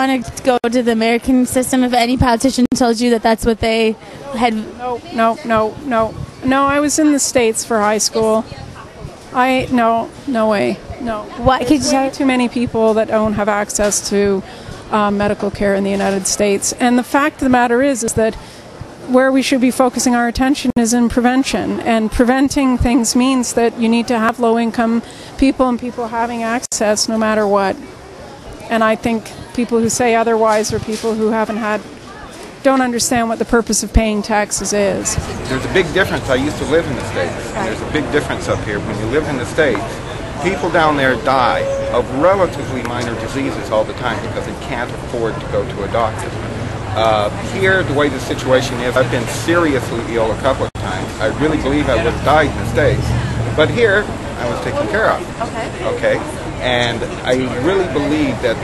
want to go to the American system if any politician told you that that's what they had? No, I was in the States for high school. No way. No. What? There's way too many people that don't have access to medical care in the United States. And the fact of the matter is that where we should be focusing our attention is in prevention. And preventing things means that you need to have low-income people and people having access no matter what. And I think people who say otherwise are people who don't understand what the purpose of paying taxes is. There's a big difference. I used to live in the States. And there's a big difference up here. When you live in the States, people down there die of relatively minor diseases all the time because they can't afford to go to a doctor. Here, the way the situation is, I've been seriously ill a couple of times. I really believe I would have died in the States. But here, I was taken care of. Okay? And I really believe that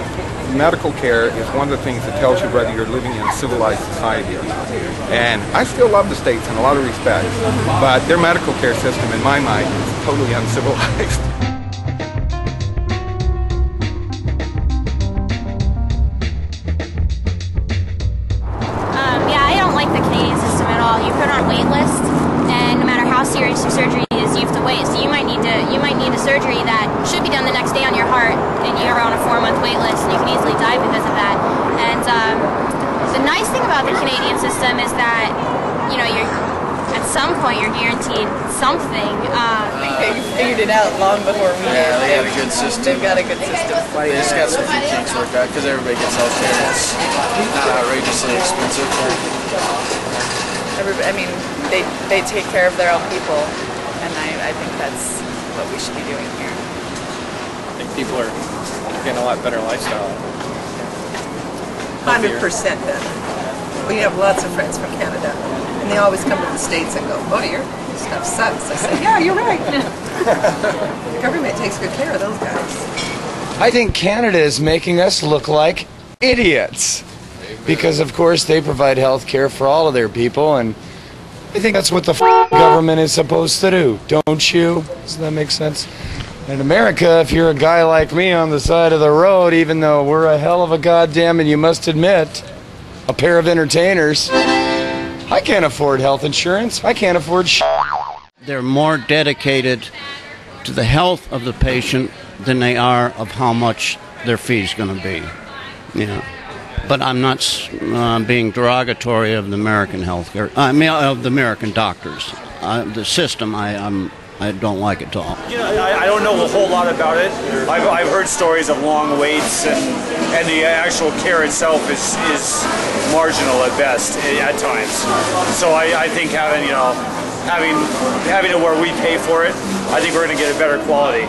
medical care is one of the things that tells you whether you're living in a civilized society or not. And I still love the States in a lot of respects, but their medical care system, in my mind, is totally uncivilized. You put on a wait list, and no matter how serious your surgery is, you have to wait. So you might need a surgery that should be done the next day on your heart, and you're on a 4-month wait list, and you can easily die because of that. And the nice thing about the Canadian system is that, you know, at some point you're guaranteed something. I think they figured it out long before we did. Yeah, they have a good system. They've got a good system. They just got some few kinks worked out because everybody gets health care. It's not outrageously expensive. I mean, they take care of their own people, and I think that's what we should be doing here. I think people are getting a lot better lifestyle. 100% then. We have lots of friends from Canada, and they always come to the States and go, "Oh, your stuff sucks." I say, "Yeah, you're right." The government takes good care of those guys. I think Canada is making us look like idiots. Because, of course, they provide health care for all of their people, and I think that's what the government is supposed to do, don't you? Does that make sense? In America, if you're a guy like me on the side of the road, even though we're a hell of a goddamn, and you must admit, a pair of entertainers, I can't afford health insurance. I can't afford They're more dedicated to the health of the patient than they are of how much their fee's going to be, you know. But I'm not being derogatory of the American healthcare. I mean, of the American doctors. The system, I don't like it at all. You know, I don't know a whole lot about it. I've heard stories of long waits, and the actual care itself is marginal at best at times. So I think having it where we pay for it, I think we're going to get a better quality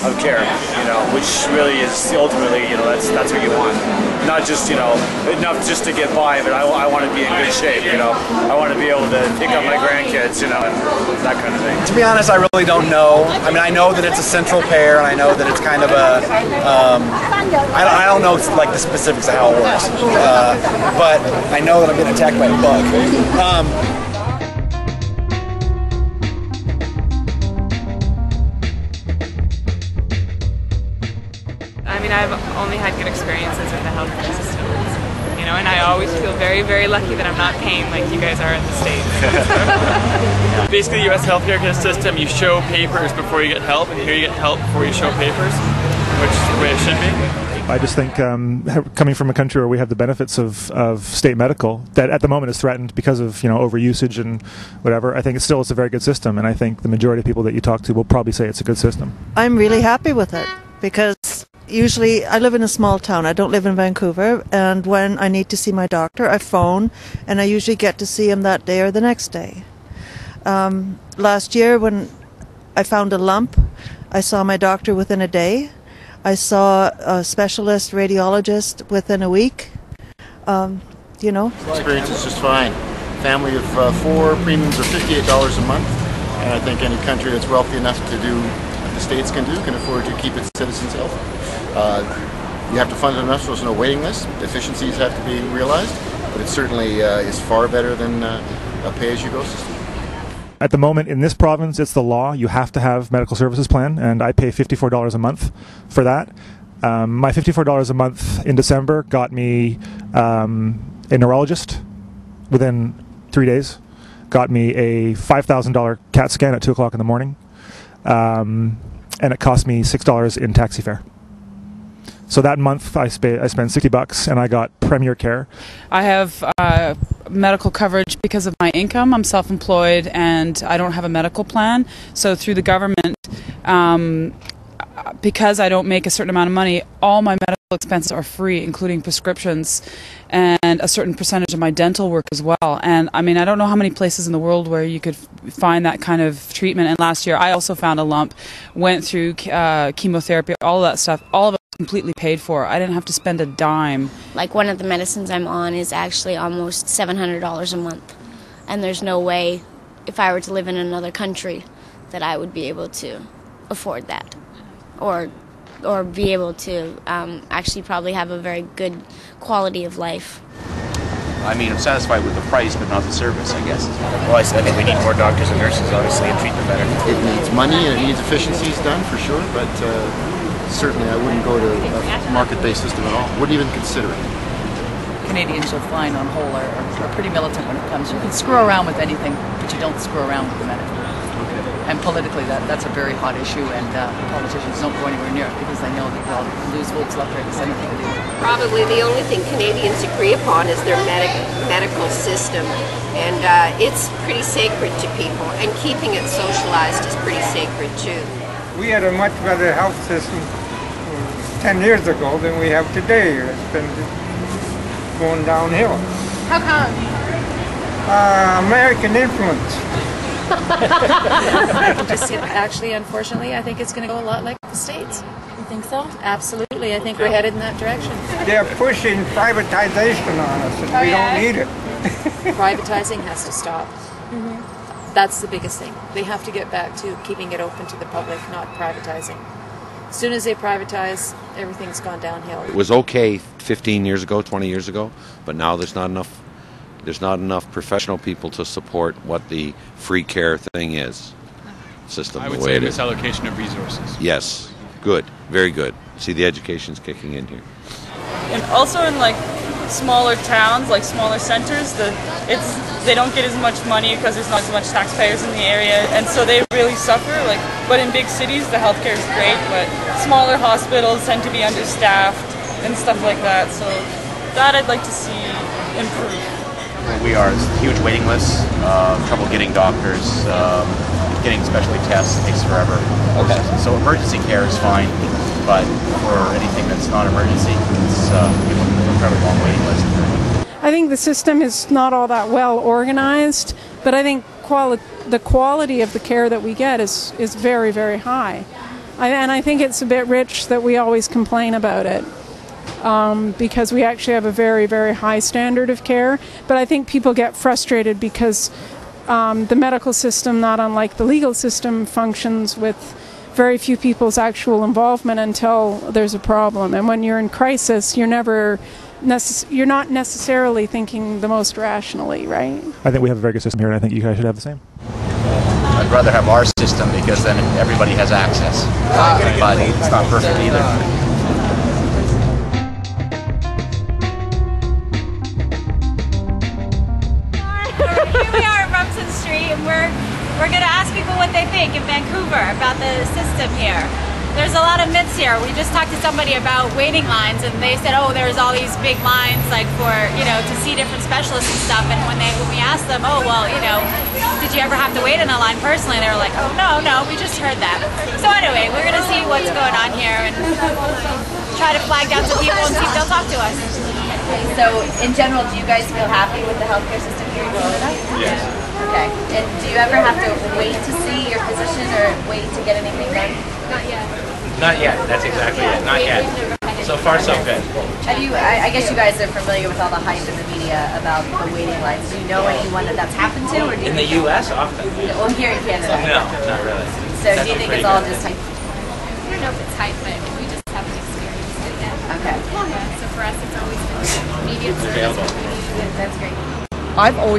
of care, you know, which really is ultimately, you know, that's what you want. Not just, you know, enough just to get by, but I want to be in good shape, you know. I want to be able to pick up my grandkids, you know, and that kind of thing. To be honest, I really don't know. I mean, I know that it's a central pair, and I know that it's kind of a, I don't know like the specifics of how it works, but I know that I'm getting attacked by a bug. I mean, I've only had good experiences with the healthcare system, you know, and I always feel very, very lucky that I'm not paying like you guys are in the States. Basically, the U.S. healthcare system, you show papers before you get help, and here you get help before you show papers, which is the way it should be. I just think coming from a country where we have the benefits of state medical that at the moment is threatened because of, you know, overusage and whatever, I think it's a very good system, and I think the majority of people that you talk to will probably say it's a good system. I'm really happy with it because usually I live in a small town. I don't live in Vancouver, and when I need to see my doctor, I phone, and I usually get to see him that day or the next day. Last year when I found a lump, I saw my doctor within a day. I saw a specialist radiologist within a week. You know. Experience is just fine. Family of 4, premiums are $58 a month, and I think any country that's wealthy enough to do what the States can do can afford to keep its citizens healthy. You have to fund it enough so there's no waiting list. Deficiencies have to be realized, but it certainly is far better than a pay-as-you-go system. At the moment in this province, it's the law. You have to have medical services plan, and I pay $54 a month for that. My $54 a month in December got me a neurologist within 3 days, got me a $5,000 CAT scan at 2 o'clock in the morning, and it cost me $6 in taxi fare. So that month I spent $60 and I got premier care. I have medical coverage because of my income. I'm self-employed and I don't have a medical plan. So through the government, because I don't make a certain amount of money, all my medical expenses are free, including prescriptions and a certain percentage of my dental work as well. And I mean, I don't know how many places in the world where you could find that kind of treatment. And last year I also found a lump, went through chemotherapy, all of that stuff, all of it completely paid for. I didn't have to spend a dime. Like one of the medicines I'm on is actually almost $700 a month. And there's no way, if I were to live in another country, that I would be able to afford that. Or be able to actually probably have a very good quality of life. I mean, I'm satisfied with the price, but not the service, I guess. Well, I think we need more doctors and nurses, obviously, and treat them better. It needs money and it needs efficiencies done, for sure, but certainly I wouldn't go to a market-based system at all. Wouldn't even consider it. Canadians are fine on whole, are pretty militant when it comes. You can screw around with anything, but you don't screw around with the medical. And politically, that's a very hot issue, and politicians don't go anywhere near it because they know that they'll lose votes left, right, and center if they do. Probably the only thing Canadians agree upon is their medical system, and it's pretty sacred to people, and keeping it socialized is pretty sacred too. We had a much better health system 10 years ago than we have today. It's been going downhill. How come? American influence. Actually, unfortunately, I think it's going to go a lot like the States. You think so? Absolutely. I think we're headed in that direction. They're pushing privatization on us, and we don't need it. Privatizing has to stop. That's the biggest thing. They have to get back to keeping it open to the public, not privatizing. As soon as they privatize, everything's gone downhill. It was okay 15 years ago, 20 years ago, but now there's not enough. There's not enough professional people to support what the free care thing is. System I would the way say it is. misallocation of resources. Yes, good, very good. See, the education's kicking in here. And also in like smaller towns, like smaller centers, they don't get as much money because there's not as much taxpayers in the area, and so they really suffer. But in big cities, the healthcare is great, but smaller hospitals tend to be understaffed and stuff like that. So that I'd like to see improve. We are huge waiting lists, trouble getting doctors, getting specialty tests takes forever. Okay. So emergency care is fine, but for anything that's not emergency, it's we look at a very long waiting list. I think the system is not all that well organized, but I think the quality of the care that we get is very, very high. And I think it's a bit rich that we always complain about it. Because we actually have a very, very high standard of care. But I think people get frustrated because the medical system, not unlike the legal system, functions with very few people's actual involvement until there's a problem. And when you're in crisis, you're not necessarily thinking the most rationally, right? I think we have a very good system here, and I think you guys should have the same. I'd rather have our system because then everybody has access. But it's not perfect either. We're going to ask people what they think in Vancouver about the system here. There's a lot of myths here. We just talked to somebody about waiting lines, and they said, oh, there's all these big lines like for, to see different specialists and stuff. And when we asked them, oh, well, did you ever have to wait in a line personally? They were like, oh, no, we just heard that. So anyway, we're going to see what's going on here and try to flag down some people and see if they'll talk to us. So, in general, do you guys feel happy with the healthcare system here in Florida? Yes. Okay. And do you ever have to wait to see your physician or wait to get anything done? Not yet. Not yet. That's exactly it. Not yet. So far, so good. Have you? I guess you guys are familiar with all the hype in the media about the waiting lines. Do you know anyone that's happened to, or do you in the U.S. often? Well, here in Canada. No, not really. So do you think it's all just hype? I don't know if it's hype, but we just haven't experienced it yet. Okay. Yeah. So for us, it's always been immediate service. Available. That's great. I've always